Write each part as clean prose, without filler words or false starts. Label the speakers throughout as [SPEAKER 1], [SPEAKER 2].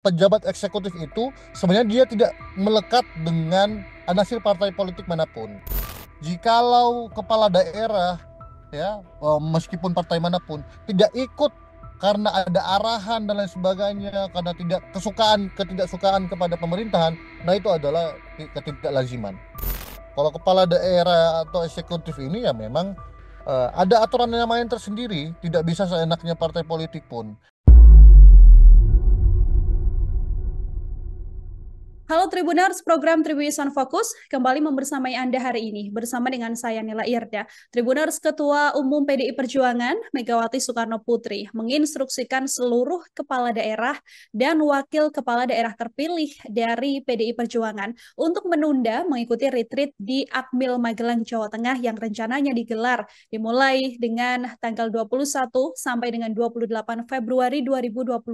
[SPEAKER 1] pejabat eksekutif itu sebenarnya dia tidak melekat dengan nasir partai politik manapun. Jikalau kepala daerah ya meskipun partai manapun tidak ikut karena ada arahan dan lain sebagainya, karena ketidaksukaan kepada pemerintahan, nah itu adalah ketidaklaziman. Kalau kepala daerah atau eksekutif ini ya memang ada aturan yang main tersendiri, tidak bisa seenaknya partai politik pun.
[SPEAKER 2] Halo Tribuners, program Tribunnews on Focus kembali membersamai Anda hari ini bersama dengan saya Nila Irda. Tribuners, Ketua Umum PDI Perjuangan Megawati Soekarno Putri menginstruksikan seluruh kepala daerah dan wakil kepala daerah terpilih dari PDI Perjuangan untuk menunda mengikuti retreat di Akmil Magelang, Jawa Tengah yang rencananya digelar dimulai dengan tanggal 21 sampai dengan 28 Februari 2025.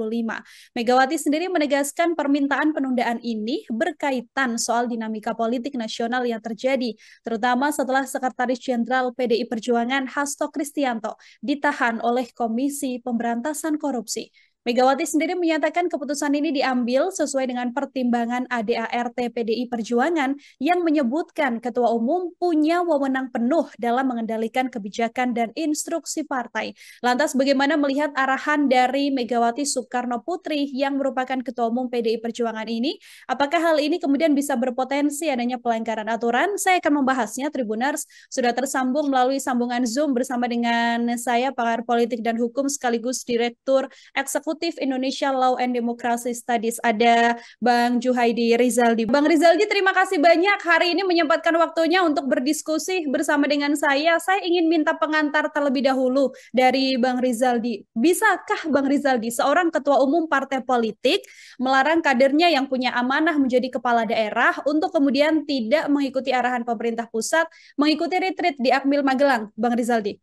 [SPEAKER 2] Megawati sendiri menegaskan permintaan penundaan ini berkaitan soal dinamika politik nasional yang terjadi, terutama setelah Sekretaris Jenderal PDI Perjuangan Hasto Kristianto ditahan oleh Komisi Pemberantasan Korupsi. Megawati sendiri menyatakan keputusan ini diambil sesuai dengan pertimbangan ADART PDI Perjuangan yang menyebutkan Ketua Umum punya wewenang penuh dalam mengendalikan kebijakan dan instruksi partai. Lantas bagaimana melihat arahan dari Megawati Soekarno Putri yang merupakan Ketua Umum PDI Perjuangan ini? Apakah hal ini kemudian bisa berpotensi adanya pelanggaran aturan? Saya akan membahasnya, Tribuners. Sudah tersambung melalui sambungan Zoom bersama dengan saya, pakar politik dan hukum sekaligus Direktur Eksekutif Indonesia Law and Democracy Studies. Ada Bang Juhaidi Rizaldi. Bang Rizaldi, terima kasih banyak hari ini menyempatkan waktunya untuk berdiskusi bersama dengan saya. Saya ingin minta pengantar terlebih dahulu dari Bang Rizaldi. Bisakah Bang Rizaldi, seorang ketua umum partai politik, melarang kadernya yang punya amanah menjadi kepala daerah untuk kemudian tidak mengikuti arahan pemerintah pusat, mengikuti retreat di Akmil Magelang, Bang Rizaldi?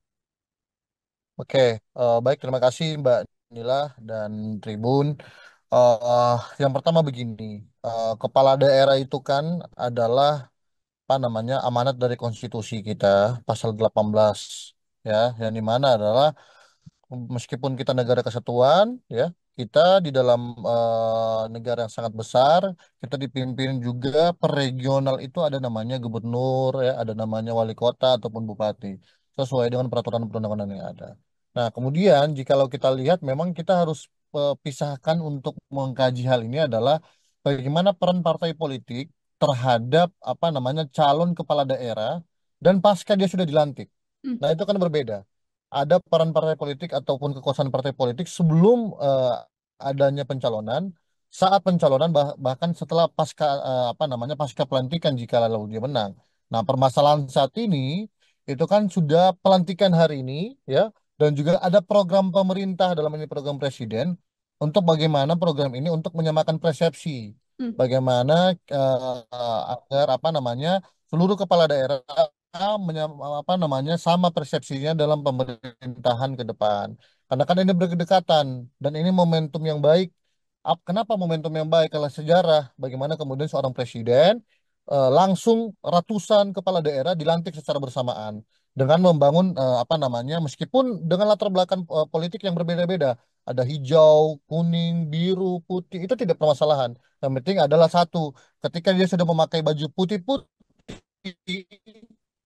[SPEAKER 1] Oke, baik, terima kasih Mbak Nila dan Tribun. Yang pertama begini, kepala daerah itu kan adalah apa namanya amanat dari konstitusi kita, pasal 18 ya, yang dimana adalah meskipun kita negara kesatuan ya, kita di dalam negara yang sangat besar, kita dipimpin juga per regional itu ada namanya gubernur ya, ada namanya wali kota ataupun bupati sesuai dengan peraturan perundang-undangan yang ada. Nah, kemudian jikalau kita lihat memang kita harus pisahkan untuk mengkaji hal ini adalah bagaimana peran partai politik terhadap apa namanya calon kepala daerah dan pasca dia sudah dilantik.
[SPEAKER 2] Hmm.
[SPEAKER 1] Nah, itu kan berbeda. Ada peran partai politik ataupun kekuasaan partai politik sebelum adanya pencalonan, saat pencalonan, bahkan setelah pasca apa namanya pasca pelantikan jika lalu dia menang. Nah, permasalahan saat ini itu kan sudah pelantikan hari ini ya, dan juga ada program pemerintah dalam ini program presiden untuk bagaimana program ini untuk menyamakan persepsi,
[SPEAKER 2] Hmm.
[SPEAKER 1] bagaimana agar apa namanya seluruh kepala daerah apa namanya sama persepsinya dalam pemerintahan ke depan. Karena kan ini berdekatan dan ini momentum yang baik. Kenapa momentum yang baik? Kalau sejarah, bagaimana kemudian seorang presiden langsung ratusan kepala daerah dilantik secara bersamaan dengan membangun apa namanya, meskipun dengan latar belakang politik yang berbeda-beda, ada hijau, kuning, biru, putih, itu tidak permasalahan. Yang penting adalah satu, ketika dia sudah memakai baju putih-putih,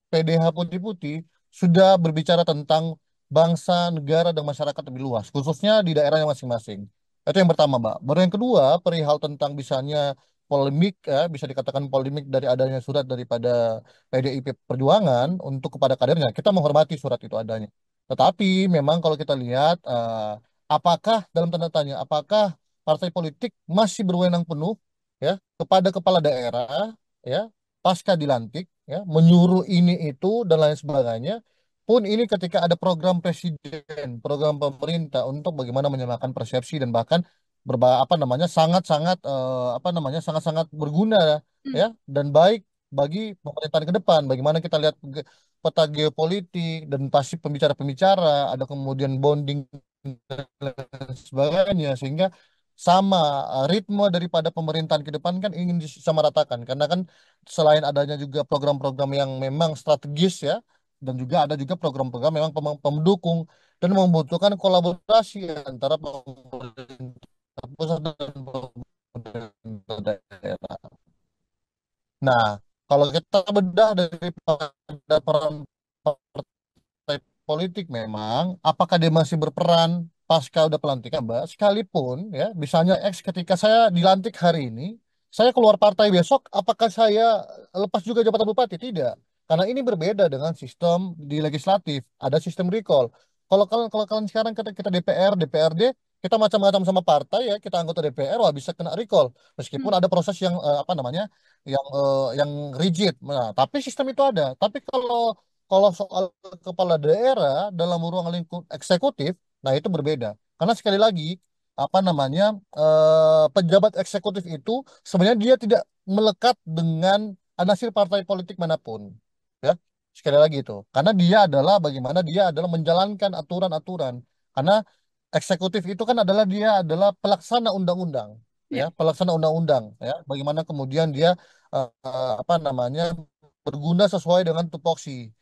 [SPEAKER 1] PDH putih-putih sudah berbicara tentang bangsa, negara, dan masyarakat lebih luas, khususnya di daerahnya masing-masing. Itu yang pertama, Mbak. Baru yang kedua, perihal tentang misalnya polemik, ya, bisa dikatakan polemik dari adanya surat daripada PDIP Perjuangan untuk kepada kadernya. Kita menghormati surat itu adanya. Tetapi memang kalau kita lihat, apakah dalam tanda tanya, apakah partai politik masih berwenang penuh ya kepada kepala daerah ya pasca dilantik ya menyuruh ini itu dan lain sebagainya pun ini ketika ada program presiden, program pemerintah untuk bagaimana menyamakan persepsi dan bahkan apa namanya sangat-sangat apa namanya sangat-sangat berguna
[SPEAKER 2] Hmm.
[SPEAKER 1] ya dan baik bagi pemerintahan ke depan. Bagaimana kita lihat peta geopolitik dan pasti pembicara-pembicara, ada kemudian bonding dan lain sebagainya sehingga sama ritme daripada pemerintahan ke depan kan ingin disamaratakan karena kan selain adanya juga program-program yang memang strategis ya dan juga ada juga program-program memang pemdukung dan membutuhkan kolaborasi antara pemerintah pusat dan Nah, kalau kita bedah daripada peran partai politik memang, apakah dia masih berperan pasca udah pelantikan, Mbak? Sekalipun ya, misalnya X ketika saya dilantik hari ini, saya keluar partai besok, apakah saya lepas juga jabatan bupati? Tidak. Karena ini berbeda dengan sistem di legislatif, ada sistem recall. Kalau kalian sekarang kita DPR, DPRD, kita macam-macam sama partai ya, kita anggota DPR, wah bisa kena recall. Meskipun
[SPEAKER 2] Hmm.
[SPEAKER 1] ada proses yang apa namanya, yang rigid. Nah, tapi sistem itu ada. Tapi kalau soal kepala daerah dalam ruang lingkup eksekutif, nah itu berbeda. Karena sekali lagi, apa namanya, pejabat eksekutif itu sebenarnya dia tidak melekat dengan nasir partai politik manapun. Ya, sekali lagi itu. Karena dia adalah bagaimana dia adalah menjalankan aturan-aturan. Karena eksekutif itu kan dia adalah pelaksana undang-undang,
[SPEAKER 2] Ya.
[SPEAKER 1] ya, pelaksana undang-undang, ya. Bagaimana kemudian dia apa namanya berguna sesuai dengan tupoksi,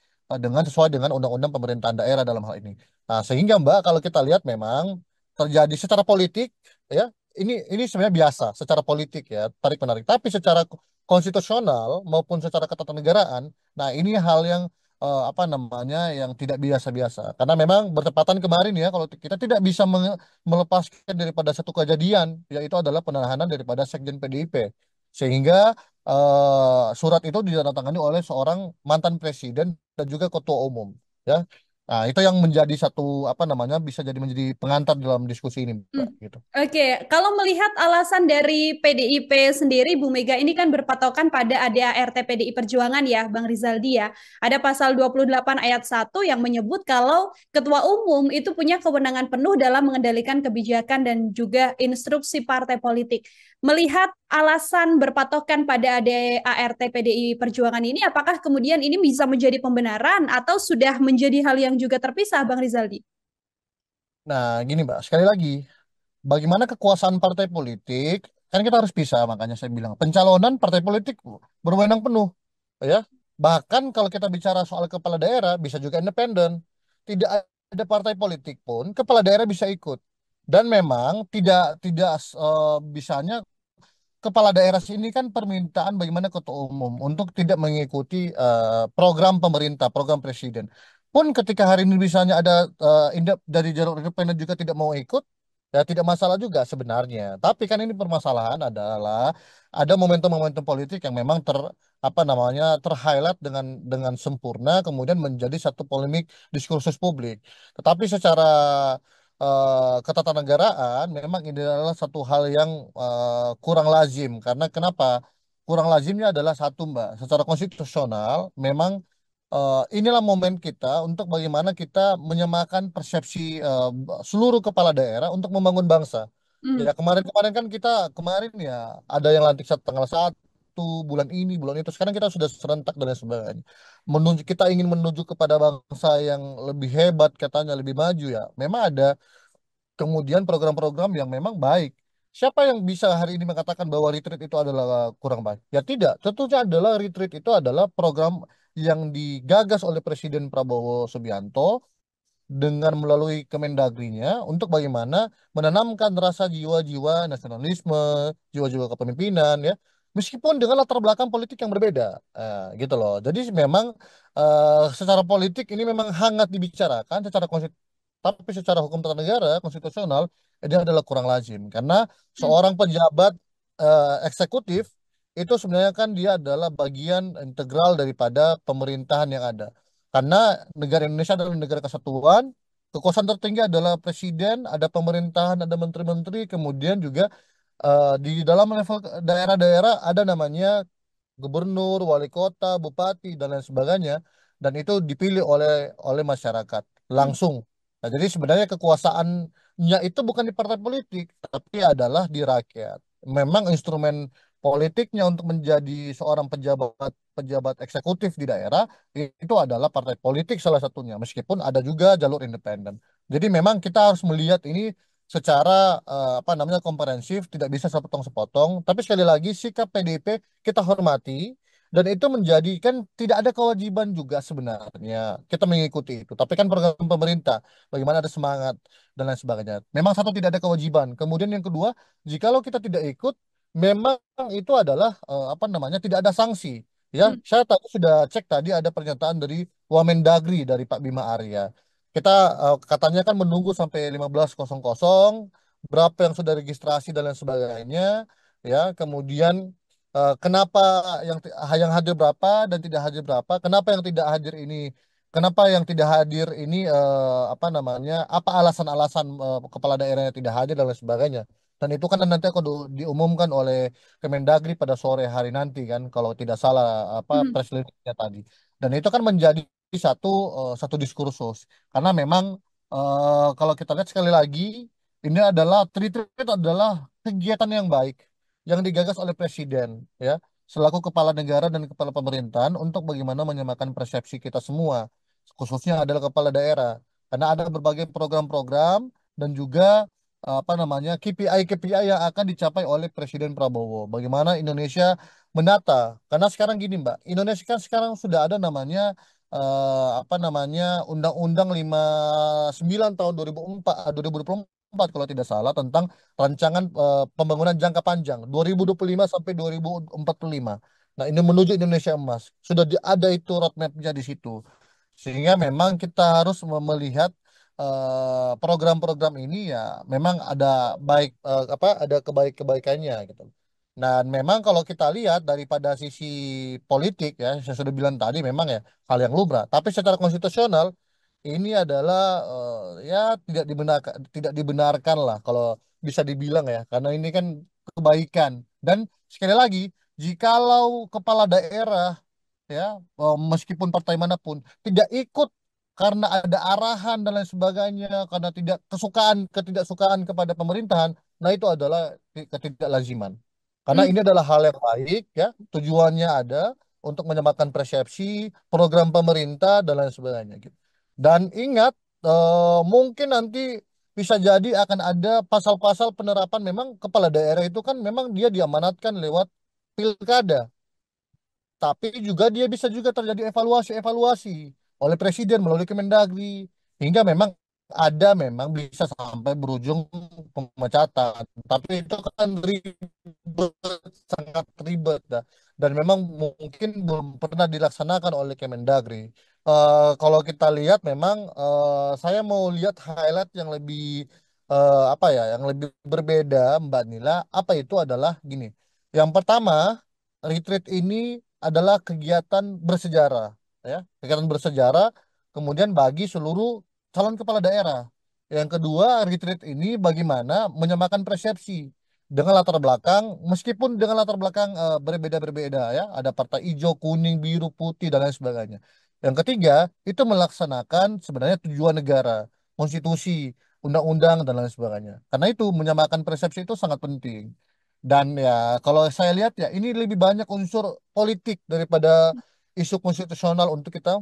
[SPEAKER 1] dengan sesuai dengan undang-undang pemerintahan daerah dalam hal ini. Nah, sehingga Mbak kalau kita lihat memang terjadi secara politik, ya, ini sebenarnya biasa secara politik ya, tarik menarik. Tapi secara konstitusional maupun secara ketatanegaraan, nah ini hal yang apa namanya yang tidak biasa-biasa. Karena memang bertepatan kemarin ya, kalau kita tidak bisa melepaskan daripada satu kejadian, yaitu adalah penahanan daripada Sekjen PDIP. Sehingga surat itu ditandatangani oleh seorang mantan presiden dan juga ketua umum. Ya, nah itu yang menjadi satu apa namanya bisa jadi menjadi pengantar dalam diskusi ini, Mbak.
[SPEAKER 2] Hmm.
[SPEAKER 1] Gitu.
[SPEAKER 2] Oke, kalau melihat alasan dari PDIP sendiri, Bu Mega ini kan berpatokan pada ADART PDI Perjuangan ya, Bang Rizaldi ya. Ada pasal 28 ayat 1 yang menyebut kalau ketua umum itu punya kewenangan penuh dalam mengendalikan kebijakan dan juga instruksi partai politik. Melihat alasan berpatokan pada ADART PDI Perjuangan ini, apakah kemudian ini bisa menjadi pembenaran atau sudah menjadi hal yang juga terpisah, Bang Rizaldi?
[SPEAKER 1] Nah, gini, Mbak, sekali lagi, bagaimana kekuasaan partai politik, kan kita harus pisah, makanya saya bilang, pencalonan partai politik berwenang penuh, ya. Bahkan kalau kita bicara soal kepala daerah, bisa juga independen. Tidak ada partai politik pun, kepala daerah bisa ikut. Dan memang tidak bisanya kepala daerah sini kan permintaan bagaimana ketua umum untuk tidak mengikuti program pemerintah, program presiden. Pun ketika hari ini misalnya ada dari jalur independen juga tidak mau ikut, ya tidak masalah juga sebenarnya. Tapi kan ini permasalahan adalah ada momentum-momentum politik yang memang apa namanya terhighlight dengan sempurna, kemudian menjadi satu polemik diskursus publik. Tetapi secara ketatanegaraan memang ini adalah satu hal yang kurang lazim karena kenapa kurang lazimnya adalah satu Mbak secara konstitusional memang inilah momen kita untuk bagaimana kita menyamakan persepsi seluruh kepala daerah untuk membangun bangsa.
[SPEAKER 2] Hmm.
[SPEAKER 1] Ya kemarin-kemarin kan kita kemarin ya ada yang lantik tanggal 1 bulan ini bulan itu sekarang kita sudah serentak dan lain sebagainya. Kita ingin menuju kepada bangsa yang lebih hebat katanya lebih maju ya. Memang ada kemudian program-program yang memang baik. Siapa yang bisa hari ini mengatakan bahwa retreat itu adalah kurang baik? Ya tidak. Tentunya adalah retreat itu adalah program yang digagas oleh Presiden Prabowo Subianto dengan melalui Kemendagrinya untuk bagaimana menanamkan rasa jiwa-jiwa nasionalisme, jiwa-jiwa kepemimpinan ya. Meskipun dengan latar belakang politik yang berbeda, gitu loh. Jadi memang secara politik ini memang hangat dibicarakan secara tapi secara hukum tata negara konstitusional ini adalah kurang lazim karena
[SPEAKER 2] Hmm.
[SPEAKER 1] seorang pejabat eksekutif itu sebenarnya kan dia adalah bagian integral daripada pemerintahan yang ada. Karena negara Indonesia adalah negara kesatuan, kekuasaan tertinggi adalah presiden, ada pemerintahan, ada menteri-menteri, kemudian juga di dalam level daerah-daerah ada namanya gubernur, wali kota, bupati dan lain sebagainya dan itu dipilih oleh oleh masyarakat
[SPEAKER 2] Hmm.
[SPEAKER 1] langsung. Nah, jadi sebenarnya kekuasaannya itu bukan di partai politik tapi adalah di rakyat. Memang instrumen politiknya untuk menjadi seorang pejabat pejabat eksekutif di daerah itu adalah partai politik salah satunya meskipun ada juga jalur independen. Jadi memang kita harus melihat ini secara apa namanya komprehensif, tidak bisa sepotong-sepotong. Tapi sekali lagi sikap PDIP kita hormati dan itu menjadikan tidak ada kewajiban juga sebenarnya kita mengikuti itu. Tapi kan program pemerintah, bagaimana ada semangat dan lain sebagainya. Memang satu tidak ada kewajiban. Kemudian yang kedua, jikalau kita tidak ikut, memang itu adalah apa namanya tidak ada sanksi. Ya,
[SPEAKER 2] Hmm.
[SPEAKER 1] saya tadi sudah cek tadi ada pernyataan dari Wamendagri dari Pak Bima Arya. Kita katanya kan menunggu sampai 15.00 berapa yang sudah registrasi dan lain sebagainya. Ya, kemudian kenapa yang hadir berapa dan tidak hadir berapa? Kenapa yang tidak hadir ini? Kenapa yang tidak hadir ini apa namanya? Apa alasan-alasan kepala daerahnya tidak hadir dan lain sebagainya? Dan itu kan nanti akan diumumkan oleh Kemendagri pada sore hari nanti kan, kalau tidak salah apa
[SPEAKER 2] Hmm.
[SPEAKER 1] press release-nya tadi. Dan itu kan menjadi satu satu diskursus. Karena memang kalau kita lihat sekali lagi, ini adalah retreat adalah kegiatan yang baik yang digagas oleh Presiden ya selaku kepala negara dan kepala pemerintahan untuk bagaimana menyamakan persepsi kita semua, khususnya adalah kepala daerah. Karena ada berbagai program-program dan juga apa namanya KPI-KPI yang akan dicapai oleh Presiden Prabowo. Bagaimana Indonesia menata? Karena sekarang gini, Mbak, Indonesia kan sekarang sudah ada namanya apa namanya Undang-Undang 59 tahun 2004 kalau tidak salah tentang rancangan pembangunan jangka panjang 2025 sampai 2045. Nah, ini menuju Indonesia Emas. Sudah ada itu roadmap-nya di situ. Sehingga memang kita harus melihat program-program ini ya memang ada baik apa ada kebaikannya gitu. Dan memang kalau kita lihat daripada sisi politik ya saya sudah bilang tadi memang ya hal yang lumrah. Tapi secara konstitusional ini adalah ya tidak dibenarkan lah kalau bisa dibilang ya karena ini kan kebaikan. Dan sekali lagi jikalau kepala daerah ya meskipun partai manapun tidak ikut karena ada arahan dan lain sebagainya karena ketidaksukaan kepada pemerintahan, nah itu adalah ketidaklaziman karena
[SPEAKER 2] Hmm.
[SPEAKER 1] ini adalah hal yang baik ya, tujuannya ada untuk menyamakan persepsi program pemerintah dan lain sebagainya gitu. Dan ingat mungkin nanti bisa jadi akan ada pasal-pasal penerapan, memang kepala daerah itu kan memang dia diamanatkan lewat pilkada, tapi juga dia bisa juga terjadi evaluasi-evaluasi oleh Presiden melalui Kemendagri. Hingga memang bisa sampai berujung pemecatan. Tapi itu kan ribet, sangat ribet. Dah. Dan memang mungkin belum pernah dilaksanakan oleh Kemendagri. Kalau kita lihat memang saya mau lihat highlight yang lebih apa ya, yang lebih berbeda Mbak Nila. Apa itu adalah gini. Yang pertama, retreat ini adalah kegiatan bersejarah, ya, kegiatan bersejarah. Kemudian bagi seluruh calon kepala daerah. Yang kedua, retreat ini bagaimana menyamakan persepsi dengan latar belakang, meskipun dengan latar belakang berbeda-berbeda, ya, ada partai hijau, kuning, biru, putih dan lain sebagainya. Yang ketiga, itu melaksanakan sebenarnya tujuan negara, konstitusi, undang-undang dan lain sebagainya. Karena itu menyamakan persepsi itu sangat penting. Dan ya kalau saya lihat ya ini lebih banyak unsur politik daripada isu konstitusional untuk kita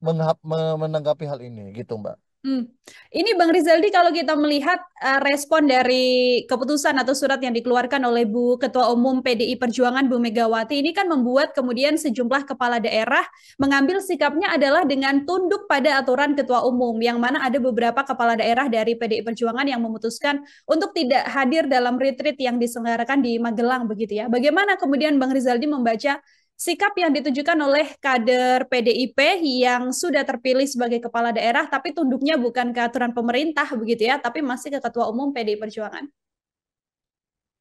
[SPEAKER 1] menanggapi hal ini gitu Mbak.
[SPEAKER 2] Hmm. Ini Bang Rizaldi kalau kita melihat respon dari keputusan atau surat yang dikeluarkan oleh Bu Ketua Umum PDI Perjuangan Bu Megawati ini kan membuat kemudian sejumlah kepala daerah mengambil sikapnya adalah dengan tunduk pada aturan Ketua Umum yang mana ada beberapa kepala daerah dari PDI Perjuangan yang memutuskan untuk tidak hadir dalam retreat yang diselenggarakan di Magelang begitu ya. Bagaimana kemudian Bang Rizaldi membaca sikap yang ditujukan oleh kader PDIP yang sudah terpilih sebagai kepala daerah, tapi tunduknya bukan ke aturan pemerintah begitu ya, tapi masih ke Ketua Umum PDI Perjuangan.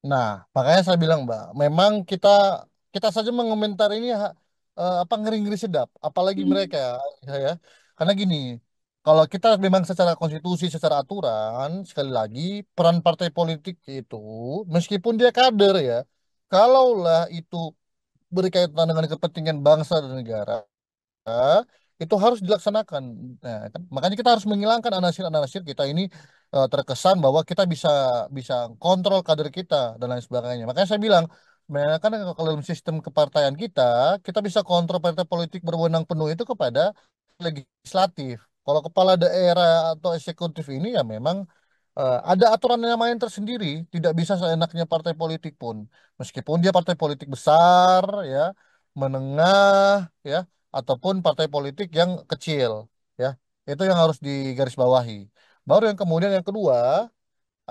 [SPEAKER 1] Nah, makanya saya bilang Mbak, memang kita kita saja mengomentar ini apa ngeri-ngeri sedap, apalagi
[SPEAKER 2] Hmm.
[SPEAKER 1] mereka ya. Karena gini, kalau kita memang secara konstitusi, secara aturan, sekali lagi peran partai politik itu meskipun dia kader ya, kalaulah itu berkaitan dengan kepentingan bangsa dan negara itu harus dilaksanakan. Nah, kan? Makanya kita harus menghilangkan anasir-anasir kita ini terkesan bahwa kita bisa bisa kontrol kader kita dan lain sebagainya. Makanya saya bilang, sebenarnya kan kalau dalam sistem kepartaian kita, kita bisa kontrol partai politik berwenang penuh itu kepada legislatif. Kalau kepala daerah atau eksekutif ini ya memang ada aturan yang main tersendiri, tidak bisa seenaknya partai politik pun. Meskipun dia partai politik besar, ya, menengah, ya, ataupun partai politik yang kecil, ya, itu yang harus digarisbawahi. Baru yang kemudian yang kedua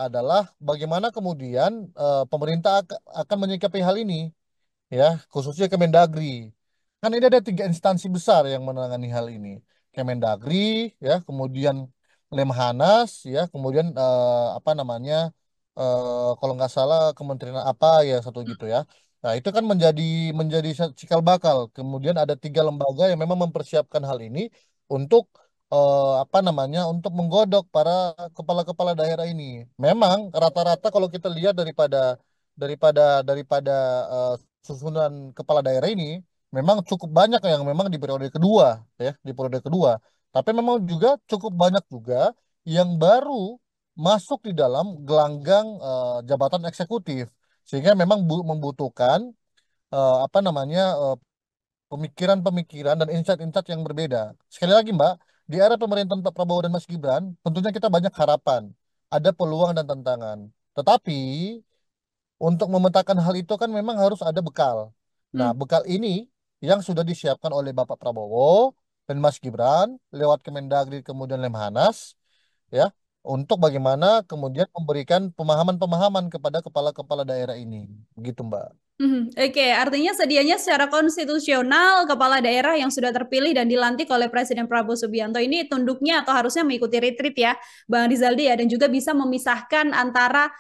[SPEAKER 1] adalah bagaimana kemudian pemerintah akan menyikapi hal ini, ya, khususnya Kemendagri. Kan ini ada tiga instansi besar yang menangani hal ini. Kemendagri, ya, kemudian Lemhanas, ya, kemudian apa namanya, kalau nggak salah Kementerian apa ya satu gitu ya. Nah itu kan menjadi cikal bakal. Kemudian ada tiga lembaga yang memang mempersiapkan hal ini untuk apa namanya, untuk menggodok para kepala-kepala daerah ini. Memang rata-rata kalau kita lihat daripada eh, susunan kepala daerah ini memang cukup banyak yang memang di periode kedua, ya, di periode kedua. Tapi memang juga cukup banyak juga yang baru masuk di dalam gelanggang jabatan eksekutif, sehingga memang membutuhkan apa namanya, pemikiran-pemikiran dan insight-insight yang berbeda. Sekali lagi Mbak, di era pemerintahan Pak Prabowo dan Mas Gibran, tentunya kita banyak harapan, ada peluang dan tantangan. Tetapi untuk memetakan hal itu kan memang harus ada bekal. Nah,
[SPEAKER 2] Hmm.
[SPEAKER 1] bekal ini yang sudah disiapkan oleh Bapak Prabowo dan Mas Gibran lewat Kemendagri kemudian Lemhanas, ya, untuk bagaimana kemudian memberikan pemahaman-pemahaman kepada kepala-kepala daerah ini. Begitu, Mbak.
[SPEAKER 2] Oke, artinya sedianya secara konstitusional kepala daerah yang sudah terpilih dan dilantik oleh Presiden Prabowo Subianto ini tunduknya atau harusnya mengikuti retreat ya, Bang Rizaldi ya, dan juga bisa memisahkan antara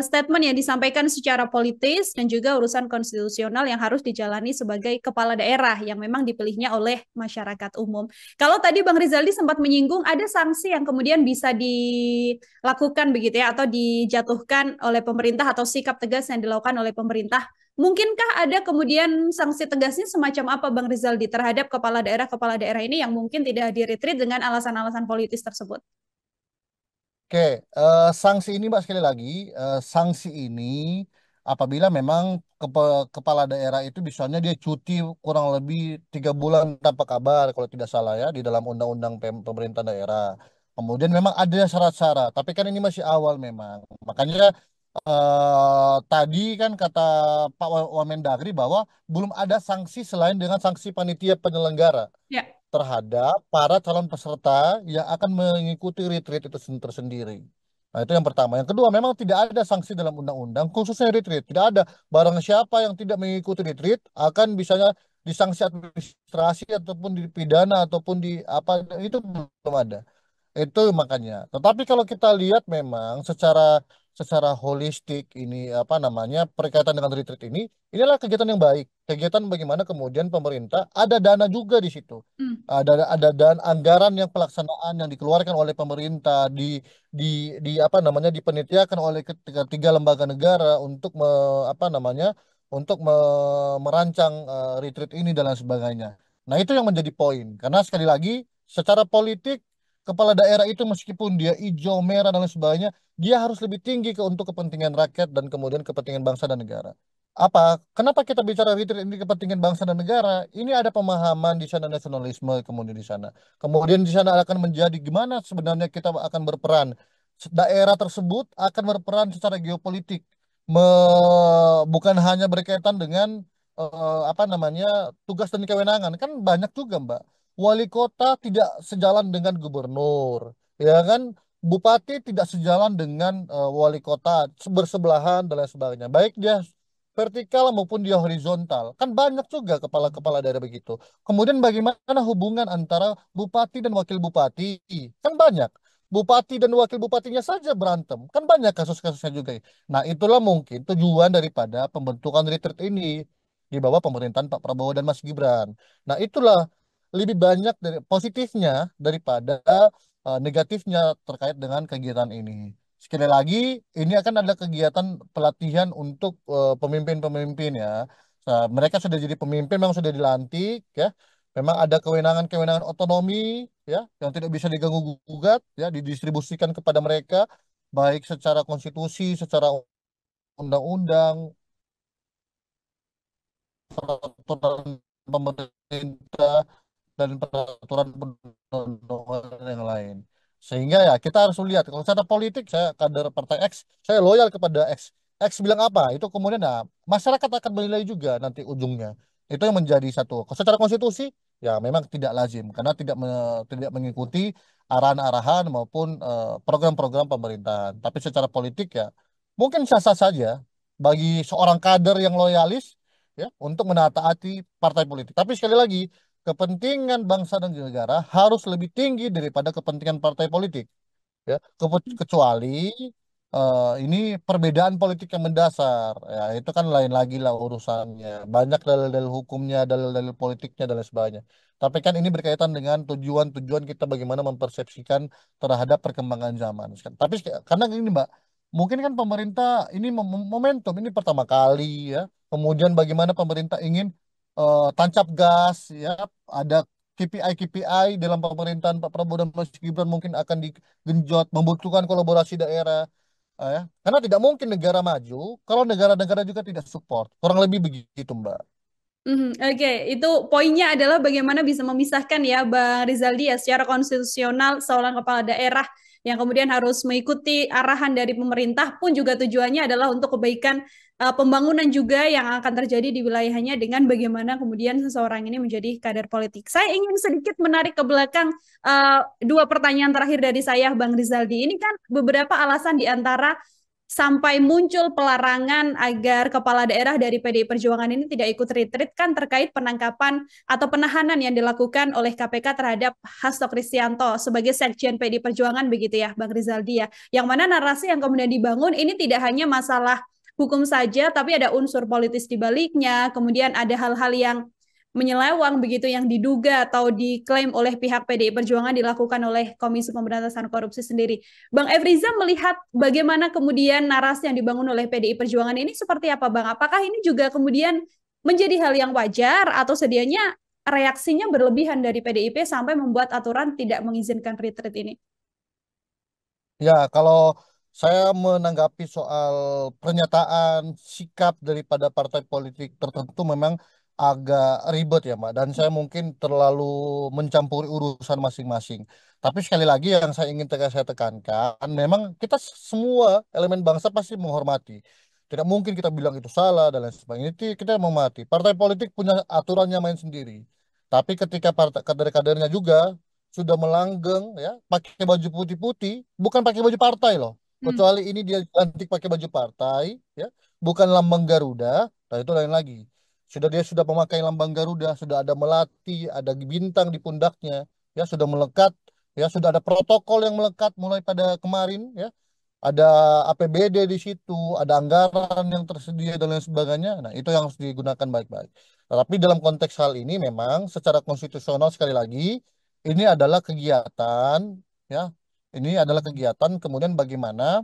[SPEAKER 2] statement yang disampaikan secara politis dan juga urusan konstitusional yang harus dijalani sebagai kepala daerah yang memang dipilihnya oleh masyarakat umum. Kalau tadi Bang Rizaldi sempat menyinggung ada sanksi yang kemudian bisa dilakukan begitu ya atau dijatuhkan oleh pemerintah atau sikap tegas yang dilakukan oleh pemerintah. Mungkinkah ada kemudian sanksi tegasnya semacam apa Bang Rizaldi terhadap kepala daerah ini yang mungkin tidak di-retreat dengan alasan-alasan politis tersebut?
[SPEAKER 1] Oke, sanksi ini Mbak sekali lagi, sanksi ini apabila memang kepala daerah itu misalnya dia cuti kurang lebih 3 bulan tanpa kabar kalau tidak salah ya di dalam undang-undang pemerintah daerah. Kemudian memang ada syarat-syarat, tapi kan ini masih awal memang. Makanya tadi kan kata Pak Wamendagri bahwa belum ada sanksi selain dengan sanksi panitia penyelenggara
[SPEAKER 2] Ya.
[SPEAKER 1] terhadap para calon peserta yang akan mengikuti retreat itu tersendiri. Nah, itu yang pertama. Yang kedua, memang tidak ada sanksi dalam undang-undang khususnya retreat. Tidak ada. Barang siapa yang tidak mengikuti retreat akan bisanya disanksi administrasi ataupun dipidana ataupun di apa, itu belum ada. Itu makanya. Tetapi kalau kita lihat memang secara secara holistik ini apa namanya, berkaitan dengan retreat inilah kegiatan yang baik. Kegiatan bagaimana kemudian pemerintah ada dana juga di situ.
[SPEAKER 2] Hmm.
[SPEAKER 1] Ada dan anggaran yang pelaksanaan yang dikeluarkan oleh pemerintah di apa namanya, dipenitiakan oleh ketiga lembaga negara untuk apa namanya, untuk merancang retreat ini dan lain sebagainya. Nah, itu yang menjadi poin. Karena sekali lagi secara politik kepala daerah itu meskipun dia hijau, merah dan lain sebagainya, dia harus lebih tinggi untuk kepentingan rakyat dan kemudian kepentingan bangsa dan negara. Apa? Kenapa kita bicara retreat ini kepentingan bangsa dan negara? Ini ada pemahaman di sana nasionalisme kemudian di sana. Kemudian di sana akan menjadi gimana sebenarnya kita akan berperan. Daerah tersebut akan berperan secara geopolitik. Bukan hanya berkaitan dengan apa namanya, tugas dan kewenangan. Kan banyak juga, Mbak. Wali kota tidak sejalan dengan gubernur, ya kan? Bupati tidak sejalan dengan wali kota, bersebelahan dan lain sebagainya. Baik dia vertikal maupun dia horizontal. Kan banyak juga kepala-kepala daerah begitu. Kemudian bagaimana hubungan antara bupati dan wakil bupati? Kan banyak. Bupati dan wakil bupatinya saja berantem. Kan banyak kasus-kasusnya juga. Nah, itulah mungkin tujuan daripada pembentukan retreat ini di bawah pemerintahan Pak Prabowo dan Mas Gibran. Nah, itulah lebih banyak dari positifnya daripada negatifnya terkait dengan kegiatan ini. Sekali lagi, ini akan ada kegiatan pelatihan untuk pemimpin-pemimpin ya. Nah, mereka sudah jadi pemimpin, memang sudah dilantik ya. Memang ada kewenangan-kewenangan otonomi ya yang tidak bisa diganggu-gugat ya, didistribusikan kepada mereka baik secara konstitusi, secara undang-undang, peraturan pemerintah dan peraturan perundang-undangan yang lain. Sehingga ya kita harus lihat kalau secara politik saya kader partai X, saya loyal kepada X. X bilang apa, itu kemudian nah, masyarakat akan menilai juga nanti ujungnya. Itu yang menjadi satu. Secara konstitusi ya memang tidak lazim karena tidak mengikuti arahan-arahan maupun program-program pemerintahan. Tapi secara politik ya mungkin sah-sah saja bagi seorang kader yang loyalis ya untuk menaati partai politik. Tapi sekali lagi, kepentingan bangsa dan negara harus lebih tinggi daripada kepentingan partai politik ya kecuali ini perbedaan politik yang mendasar ya itu kan lain lagi lah urusannya banyak dalil-dalil hukumnya dalil-dalil politiknya dan lain sebagainya tapi kan ini berkaitan dengan tujuan-tujuan kita bagaimana mempersepsikan terhadap perkembangan zaman tapi karena ini Mbak mungkin kan pemerintah ini momentum ini pertama kali ya kemudian bagaimana pemerintah ingin tancap gas ya ada KPI dalam pemerintahan Pak Prabowo dan Mas Gibran mungkin akan digenjot, membutuhkan kolaborasi daerah, ya. Karena tidak mungkin negara maju kalau negara-negara juga tidak support. Kurang lebih begitu, Mbak.
[SPEAKER 2] Oke, itu poinnya adalah bagaimana bisa memisahkan ya Bang Rizaldi ya secara konstitusional seorang kepala daerah yang kemudian harus mengikuti arahan dari pemerintah pun juga tujuannya adalah untuk kebaikan pembangunan juga yang akan terjadi di wilayahnya dengan bagaimana kemudian seseorang ini menjadi kader politik. Saya ingin sedikit menarik ke belakang dua pertanyaan terakhir dari saya Bang Rizaldi. Ini kan beberapa alasan di antara sampai muncul pelarangan agar kepala daerah dari PDI Perjuangan ini tidak ikut retreat kan terkait penangkapan atau penahanan yang dilakukan oleh KPK terhadap Hasto Kristianto sebagai sekjen PDI Perjuangan begitu ya Bang Rizaldi ya. Yang mana narasi yang kemudian dibangun ini tidak hanya masalah hukum saja tapi ada unsur politis di baliknya, kemudian ada hal-hal yang menyelewang begitu yang diduga atau diklaim oleh pihak PDI Perjuangan dilakukan oleh Komisi Pemberantasan Korupsi sendiri. Bang Efriza melihat bagaimana kemudian narasi yang dibangun oleh PDI Perjuangan ini seperti apa Bang? Apakah ini juga kemudian menjadi hal yang wajar atau sedianya reaksinya berlebihan dari PDIP sampai membuat aturan tidak mengizinkan retreat ini?
[SPEAKER 1] Ya, kalau saya menanggapi soal pernyataan sikap daripada partai politik tertentu memang agak ribet ya, Mbak. Dan saya mungkin terlalu mencampuri urusan masing-masing. Tapi sekali lagi yang saya tekankan, memang kita semua elemen bangsa pasti menghormati. Tidak mungkin kita bilang itu salah dan lain sebagainya. Itu kita menghormati. Partai politik punya aturannya main sendiri. Tapi ketika partai kader-kadernya juga sudah melanggeng ya pakai baju putih-putih bukan pakai baju partai loh
[SPEAKER 2] Hmm.
[SPEAKER 1] kecuali ini dia ganti pakai baju partai ya bukan lambang Garuda nah itu lain lagi dia sudah memakai lambang Garuda sudah ada melati ada bintang di pundaknya ya sudah melekat ya sudah ada protokol yang melekat mulai pada kemarin ya ada APBD di situ, ada anggaran yang tersedia dan lain sebagainya. Nah, itu yang harus digunakan baik-baik. Tapi dalam konteks hal ini memang secara konstitusional sekali lagi ini adalah kegiatan ya. Ini adalah kegiatan kemudian bagaimana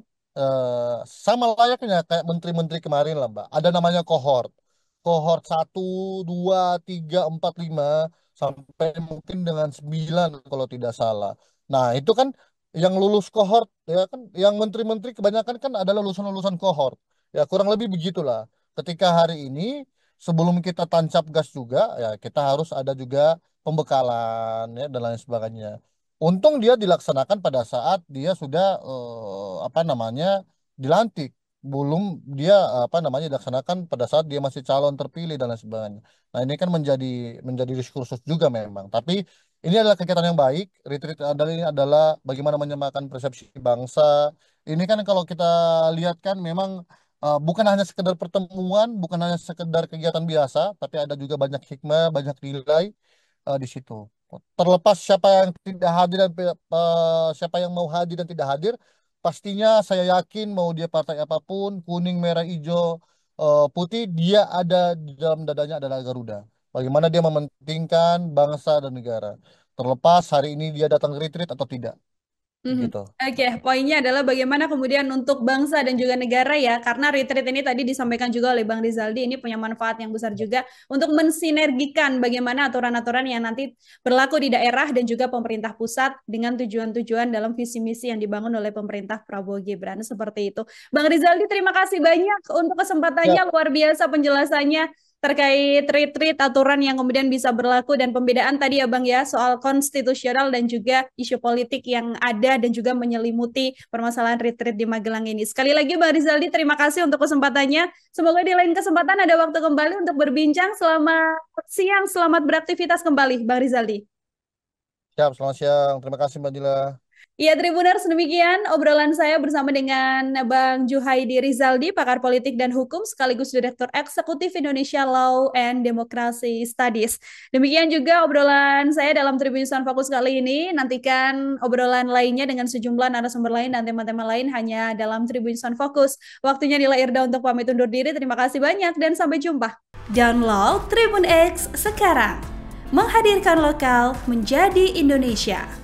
[SPEAKER 1] sama layaknya kayak menteri-menteri kemarin lah, Mbak. Ada namanya kohort. Kohort 1, 2, 3, 4, 5 sampai mungkin dengan 9 kalau tidak salah. Nah, itu kan yang lulus kohort ya kan yang menteri-menteri kebanyakan kan adalah lulusan-lulusan kohort ya kurang lebih begitulah ketika hari ini sebelum kita tancap gas juga ya kita harus ada juga pembekalan ya dan lain sebagainya untung dia dilaksanakan pada saat dia sudah apa namanya dilantik belum dia apa namanya dilaksanakan pada saat dia masih calon terpilih dan lain sebagainya nah ini kan menjadi diskursus juga memang tapi ini adalah kegiatan yang baik. Retreat adalah ini adalah bagaimana menyamakan persepsi bangsa. Ini kan kalau kita lihat kan memang bukan hanya sekedar pertemuan, bukan hanya sekedar kegiatan biasa, tapi ada juga banyak hikmah, banyak nilai di situ. Terlepas siapa yang tidak hadir dan siapa yang mau hadir dan tidak hadir, pastinya saya yakin mau dia partai apapun, kuning, merah, hijau, putih, dia ada di dalam dadanya adalah Garuda. Bagaimana dia mementingkan bangsa dan negara. Terlepas hari ini dia datang retreat atau tidak.
[SPEAKER 2] Mhm.
[SPEAKER 1] Gitu.
[SPEAKER 2] Oke, poinnya adalah bagaimana kemudian untuk bangsa dan juga negara ya, karena retreat ini tadi disampaikan juga oleh Bang Rizaldi, ini punya manfaat yang besar juga untuk mensinergikan bagaimana aturan-aturan yang nanti berlaku di daerah dan juga pemerintah pusat dengan tujuan-tujuan dalam visi misi yang dibangun oleh pemerintah Prabowo Gibran seperti itu. Bang Rizaldi, terima kasih banyak untuk
[SPEAKER 1] Ya,
[SPEAKER 2] kesempatannya, luar biasa penjelasannya. terkait retreat aturan yang kemudian bisa berlaku dan pembedaan tadi ya Bang ya soal konstitusional dan juga isu politik yang ada dan juga menyelimuti permasalahan retreat di Magelang ini. Sekali lagi Bang Rizaldi, terima kasih untuk kesempatannya. Semoga di lain kesempatan ada waktu kembali untuk berbincang. Selamat siang, selamat beraktivitas kembali Bang Rizaldi.
[SPEAKER 1] Siap, selamat siang. Terima kasih Mbak Dila.
[SPEAKER 2] Ya, Tribuners, demikian obrolan saya bersama dengan Bang Juhaidi Rizaldi, pakar politik dan hukum, sekaligus Direktur Eksekutif Indonesia Law and Democracy Studies. Demikian juga obrolan saya dalam Tribunson Fokus kali ini. Nantikan obrolan lainnya dengan sejumlah narasumber lain dan tema-tema lain hanya dalam Tribunson Fokus. Waktunya Nila Irda untuk pamit undur diri. Terima kasih banyak dan sampai jumpa. Download Tribun X sekarang. Menghadirkan lokal menjadi Indonesia.